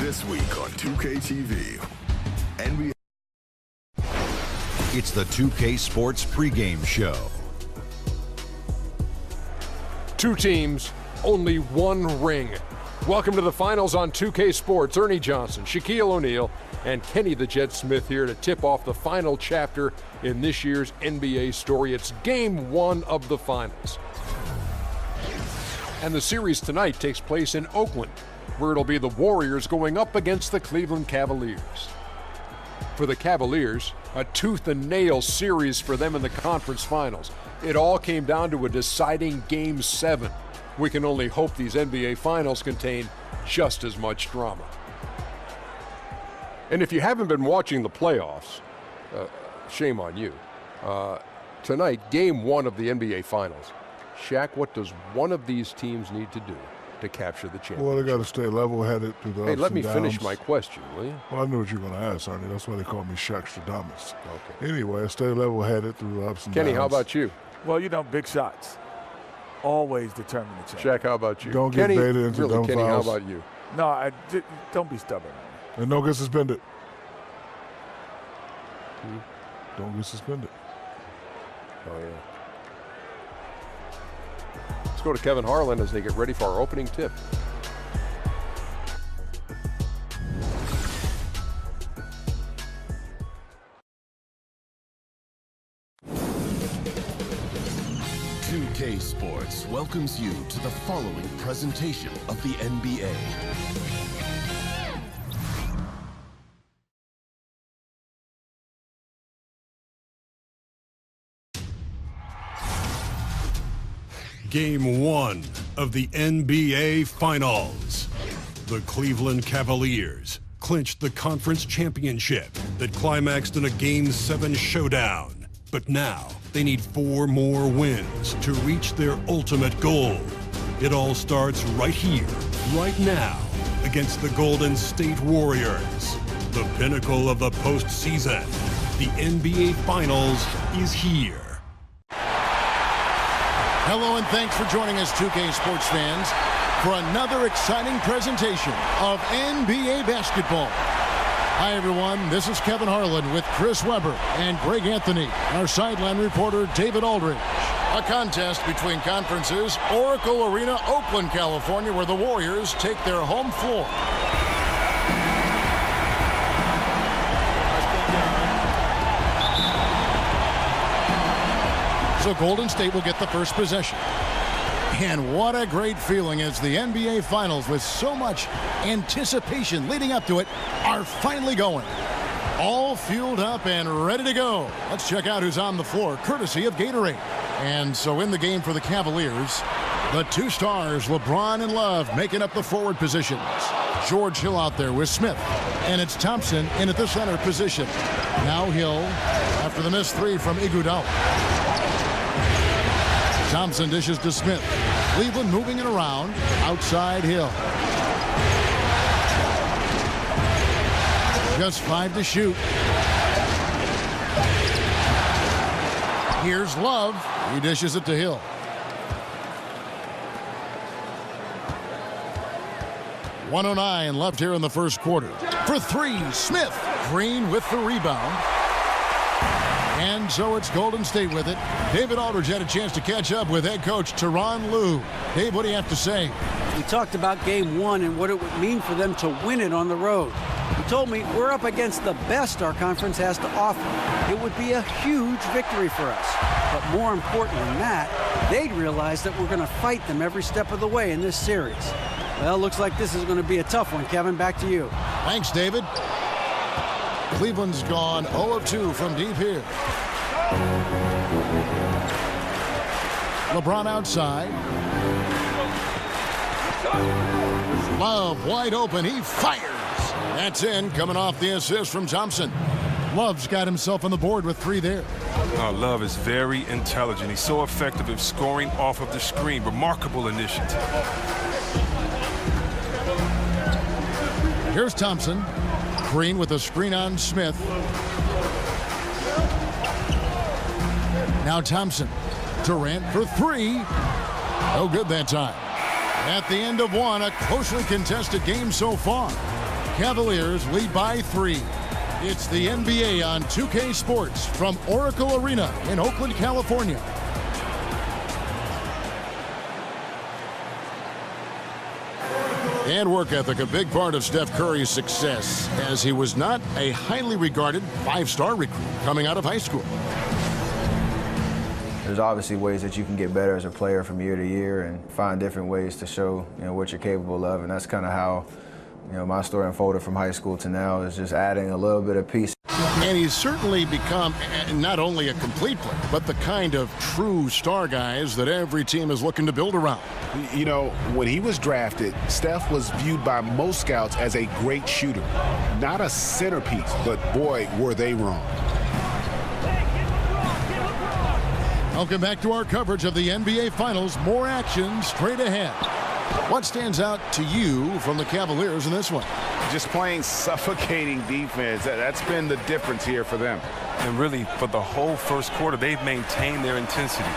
This week on 2K TV, NBA. It's the 2K Sports pregame show. Two teams, only one ring. Welcome to the finals on 2K Sports. Ernie Johnson, Shaquille O'Neal, and Kenny the Jet Smith here to tip off the final chapter in this year's NBA story. It's game one of the finals. And the series tonight takes place in Oakland, where it'll be the Warriors going up against the Cleveland Cavaliers. For the Cavaliers, a tooth-and-nail series for them in the conference finals. It all came down to a deciding Game 7. We can only hope these NBA finals contain just as much drama. And if you haven't been watching the playoffs, shame on you. Tonight, Game 1 of the NBA finals. Shaq, what does one of these teams need to do to capture the championship? Well, they got to stay level-headed through the ups and downs. Hey, let me finish my question, will you? Well, I knew what you were going to ask, Ernie. That's why they call me Shaqstradamus. Okay. Anyway, stay level-headed through the ups and Kenny, downs. how about you? Well, you know, big shots always determine the champion. Shaq, how about you? Don't get Kenny, baited into really, dumb Kenny, fouls. how about you? No, don't be stubborn. And don't get suspended. Don't get suspended. Oh, yeah. Let's go to Kevin Harlan as they get ready for our opening tip. K Sports welcomes you to the following presentation of the NBA. Game 1 of the NBA Finals. The Cleveland Cavaliers clinched the conference championship that climaxed in a Game 7 showdown. But now, they need 4 more wins to reach their ultimate goal. It all starts right here, right now, against the Golden State Warriors. The pinnacle of the postseason. The NBA Finals is here. Hello and thanks for joining us, 2K Sports fans, for another exciting presentation of NBA basketball. Hi, everyone. This is Kevin Harlan with Chris Webber and Greg Anthony, our sideline reporter, David Aldridge. A contest between conferences, Oracle Arena, Oakland, California, where the Warriors take their home floor. So Golden State will get the first possession. And what a great feeling as the NBA Finals, with so much anticipation leading up to it, are finally going. All fueled up and ready to go. Let's check out who's on the floor, courtesy of Gatorade. And so in the game for the Cavaliers, the two stars, LeBron and Love, making up the forward positions. George Hill out there with Smith. And it's Thompson in at the center position. Now Hill after the missed three from Iguodala. Thompson dishes to Smith. Cleveland moving it around. Outside Hill. Just 5 to shoot. Here's Love. He dishes it to Hill. .109 left here in the first quarter. For 3, Smith. Green with the rebound. And so it's Golden State with it. David Aldridge had a chance to catch up with head coach Tyronn Lue. Dave, what do you have to say? We talked about game 1 and what it would mean for them to win it on the road. He told me we're up against the best our conference has to offer. It would be a huge victory for us. But more important than that, they'd realize that we're going to fight them every step of the way in this series. Well, looks like this is going to be a tough one. Kevin, back to you. Thanks, David. Cleveland's gone 0 of 2 from deep here. LeBron outside. Love wide open. He fires. That's in, coming off the assist from Thompson. Love's got himself on the board with 3 there. Love is very intelligent. He's so effective at scoring off of the screen. Remarkable initiative. Here's Thompson. Green with a screen on Smith. Now Thompson. Durant for 3. No good that time. At the end of one, a closely contested game so far. Cavaliers lead by 3. It's the NBA on 2K Sports from Oracle Arena in Oakland, California. And work ethic, a big part of Steph Curry's success, as he was not a highly regarded 5-star recruit coming out of high school. There's obviously ways that you can get better as a player from year to year and find different ways to show, what you're capable of, and that's kind of how, my story unfolded from high school to now, is just adding a little bit of piece. And he's certainly become not only a complete player, but the kind of true star guys that every team is looking to build around. When he was drafted, Steph was viewed by most scouts as a great shooter. Not a centerpiece, but boy, were they wrong. Welcome back to our coverage of the NBA Finals. More action straight ahead. What stands out to you from the Cavaliers in this one? Just playing suffocating defense. That's been the difference here for them. And really, for the whole first quarter, they've maintained their intensity.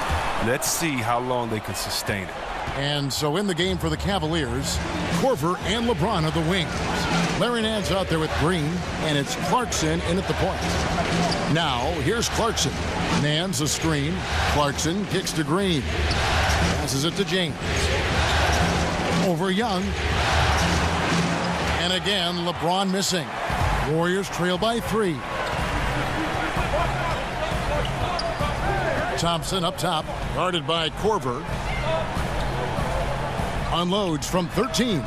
Let's see how long they can sustain it. And so in the game for the Cavaliers, Korver and LeBron are the wings. Larry Nance out there with Green, and it's Clarkson in at the point. Now, here's Clarkson. Nance a screen. Clarkson kicks to Green. Passes it to James. Over Young. And again, LeBron missing. Warriors trail by 3. Thompson up top, guarded by Korver. Unloads from 13.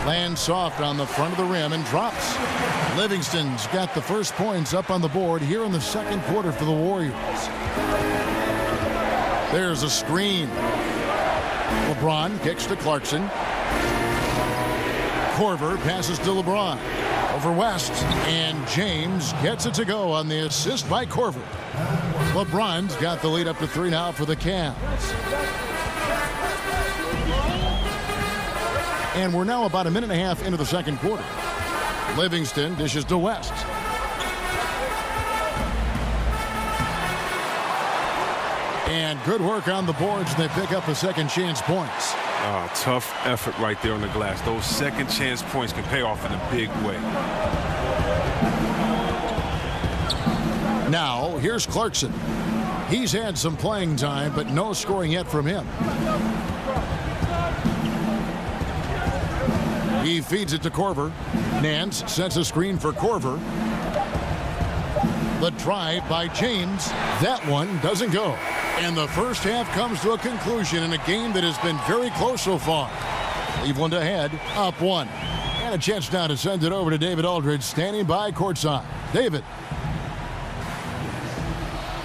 Lands soft on the front of the rim and drops. Livingston's got the first points up on the board here in the second quarter for the Warriors. There's a screen. LeBron kicks to Clarkson. Korver passes to LeBron. Over West, and James gets it to go on the assist by Korver. LeBron's got the lead up to 3 now for the Cavs. And we're now about a minute and a half into the second quarter. Livingston dishes to West. And good work on the boards. They pick up a second chance points. Tough effort right there on the glass. Those second chance points can pay off in a big way. Now, here's Clarkson. He's had some playing time, but no scoring yet from him. He feeds it to Korver. Nance sets a screen for Korver. The drive by James. That one doesn't go. And the first half comes to a conclusion in a game that has been very close so far. Cleveland ahead, up 1. And a chance now to send it over to David Aldridge, standing by courtside. David.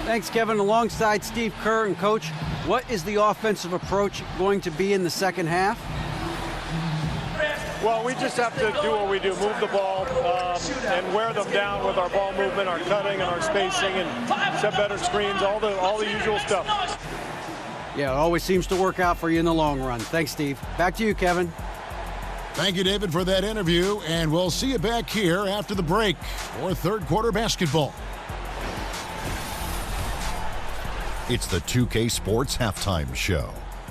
Thanks, Kevin. Alongside Steve Kerr and Coach, what is the offensive approach going to be in the second half? Well, we just have to do what we do, move the ball and wear them down with our ball movement, our cutting, and our spacing, and set better screens, all the usual stuff. Yeah, it always seems to work out for you in the long run. Thanks, Steve. Back to you, Kevin. Thank you, David, for that interview, and we'll see you back here after the break for third quarter basketball. It's the 2K Sports Halftime Show.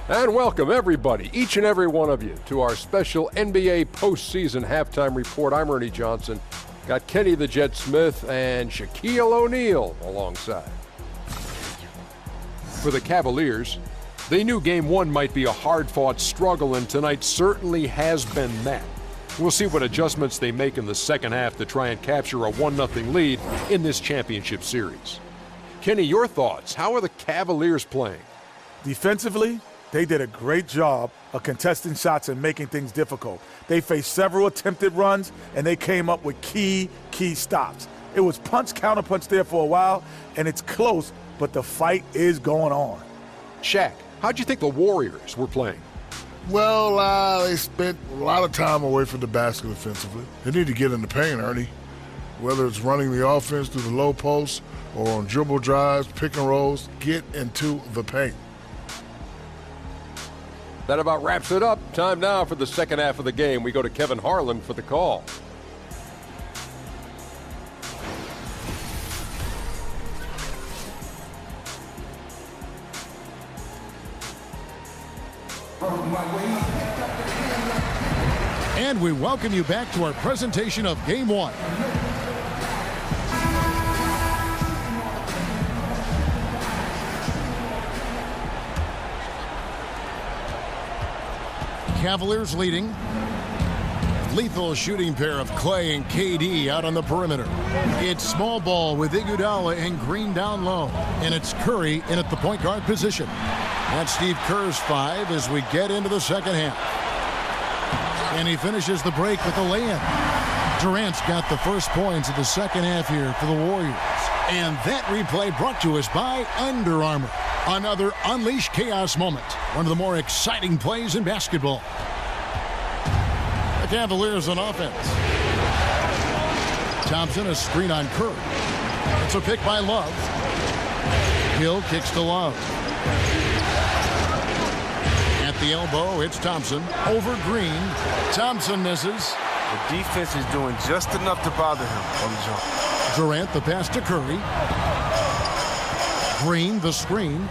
And welcome, everybody, each and every one of you, to our special NBA postseason halftime report. I'm Ernie Johnson. Got Kenny the Jet Smith and Shaquille O'Neal alongside. For the Cavaliers, they knew Game 1 might be a hard-fought struggle, and tonight certainly has been that. We'll see what adjustments they make in the second half to try and capture a 1-0 lead in this championship series. Kenny, your thoughts? How are the Cavaliers playing? Defensively, they did a great job of contesting shots and making things difficult. They faced several attempted runs, and they came up with key stops. It was punch, counterpunch there for a while, and it's close, but the fight is going on. Shaq, how'd you think the Warriors were playing? Well, they spent a lot of time away from the basket offensively. They need to get in the paint, Ernie. Whether it's running the offense through the low post or on dribble drives, pick and rolls, get into the paint. That about wraps it up. Time now for the second half of the game. We go to Kevin Harlan for the call. And we welcome you back to our presentation of Game 1. Cavaliers leading. Lethal shooting pair of Clay and KD out on the perimeter. It's small ball with Iguodala and Green down low. And it's Curry in at the point guard position. That's Steve Kerr's 5 as we get into the second half. And he finishes the break with a lay-in. Durant's got the first points of the second half here for the Warriors. And that replay brought to us by Under Armour. Another Unleash Chaos moment. One of the more exciting plays in basketball. The Cavaliers on offense. Thompson, a screen on Curry. It's a pick by Love. Hill kicks to Love. At the elbow, it's Thompson. Over Green. Thompson misses. The defense is doing just enough to bother him on the jump. Durant, the pass to Curry. Green, the screen.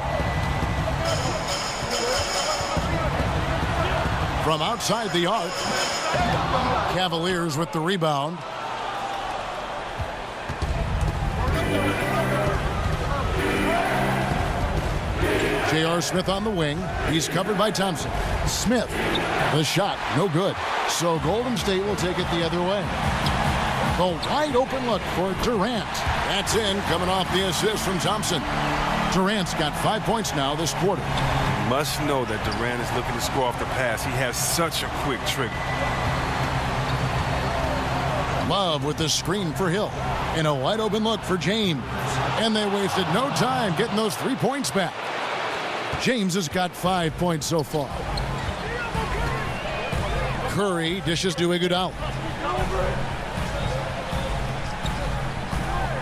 From outside the arc. Cavaliers with the rebound. J.R. Smith on the wing. He's covered by Thompson. Smith, the shot, no good. So Golden State will take it the other way. The wide open look for Durant. That's in, coming off the assist from Thompson. Durant's got 5 points now this quarter. You must know that Durant is looking to score off the pass. He has such a quick trigger. Love with the screen for Hill. And a wide open look for James. And they wasted no time getting those 3 points back. James has got 5 points so far. Curry dishes to Iguodala.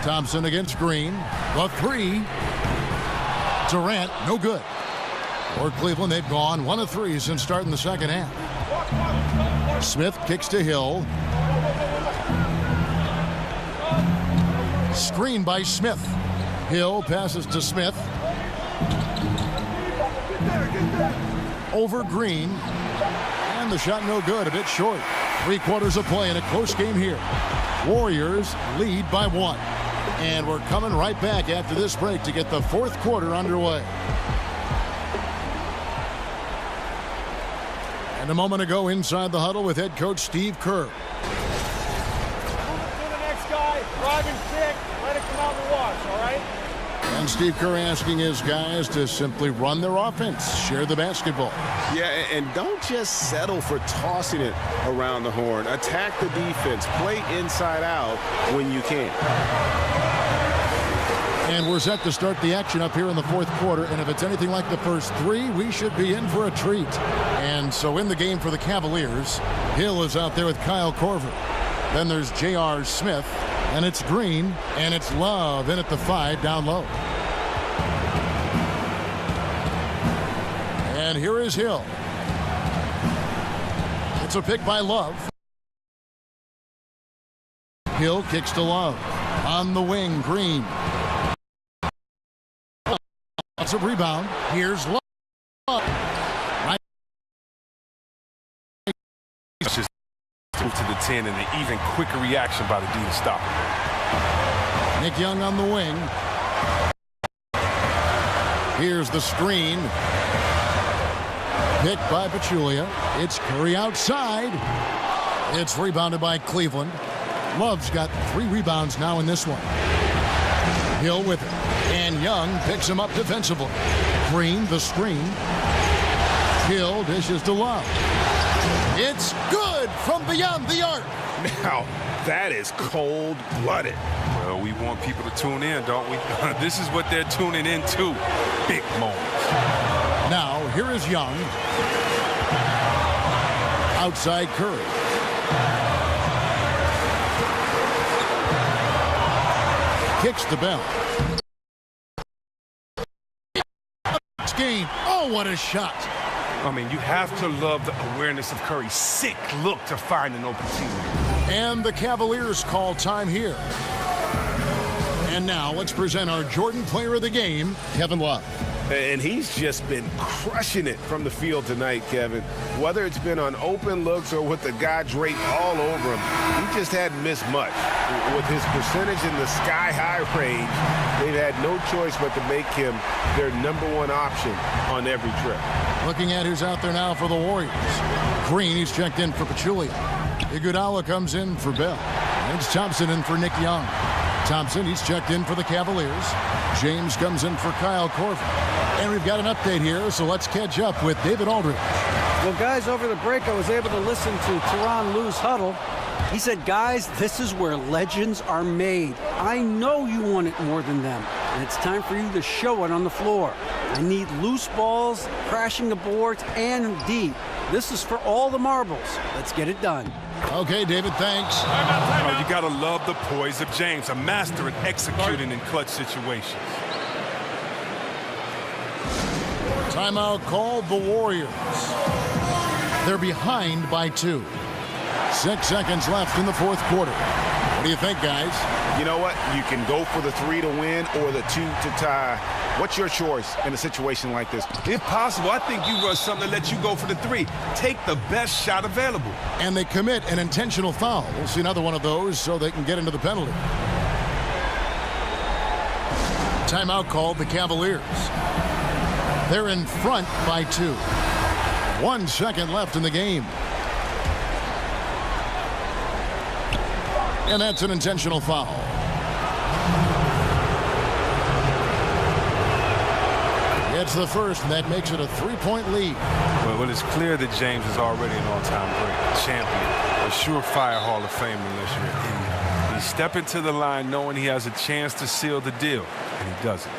Thompson against Green. The 3. Durant, no good. For Cleveland, they've gone 1 of 3 since starting the second half. Smith kicks to Hill. Screen by Smith. Hill passes to Smith. Over Green. And the shot no good, a bit short. 3 quarters of play in a close game here. Warriors lead by 1. And we're coming right back after this break to get the 4th quarter underway. And a moment ago inside the huddle with head coach Steve Kerr. To the next guy, drive and kick, let it come out and wash, all right? And Steve Kerr asking his guys to simply run their offense, share the basketball. Yeah, and don't just settle for tossing it around the horn. Attack the defense. Play inside out when you can. And we're set to start the action up here in the 4th quarter. And if it's anything like the first 3, we should be in for a treat. And so in the game for the Cavaliers, Hill is out there with Kyle Korver. Then there's J.R. Smith. And it's Green. And it's Love in at the 5 down low. And here is Hill. It's a pick by Love. Hill kicks to Love. On the wing, Green. It's a rebound. Here's Love. Right. Just move to the 10 and an even quicker reaction by the D to stop. Nick Young on the wing. Here's the screen. Picked by Pachulia. It's Curry outside. It's rebounded by Cleveland. Love's got 3 rebounds now in this one. Hill with it. And Young picks him up defensively. Green, the screen. Hill dishes to Love. It's good from beyond the arc. Now, that is cold-blooded. Well, we want people to tune in, don't we? This is what they're tuning into. Big moments. Now, here is Young. Outside Curry. Kicks the bell. Game. Oh, what a shot. I mean, you have to love the awareness of Curry. Sick look to find an open teammate. And the Cavaliers call time here. And now let's present our Jordan Player of the Game, Kevin Love. And he's just been crushing it from the field tonight, Kevin. Whether it's been on open looks or with the guy draped all over him, he just hadn't missed much. With his percentage in the sky-high range, they've had no choice but to make him their #1 option on every trip. Looking at who's out there now for the Warriors. Green, he's checked in for Pachulia. Iguodala comes in for Bell. It's Thompson in for Nick Young. Thompson, he's checked in for the Cavaliers. James comes in for Kyle Korver. And we've got an update here, so let's catch up with David Aldridge. Well, guys, over the break, I was able to listen to Tyronn Lue's huddle. He said, guys, this is where legends are made. I know you want it more than them, and it's time for you to show it on the floor. I need loose balls, crashing the boards, and D. This is for all the marbles. Let's get it done. Okay, David, thanks. Oh, you got to love the poise of James, a master at executing in clutch situations. Timeout called the Warriors. They're behind by 2. 6 seconds left in the fourth quarter. What do you think, guys? You know what? You can go for the 3 to win or the 2 to tie. What's your choice in a situation like this? If possible, I think you run something that lets you go for the 3. Take the best shot available. And they commit an intentional foul. We'll see another one of those so they can get into the penalty. Timeout called the Cavaliers. They're in front by 2. 1 second left in the game. And that's an intentional foul. It's the first, and that makes it a 3-point lead. Well, it's clear that James is already an all-time great, champion, a surefire Hall of Famer this year. He's stepping to the line knowing he has a chance to seal the deal, and he does it.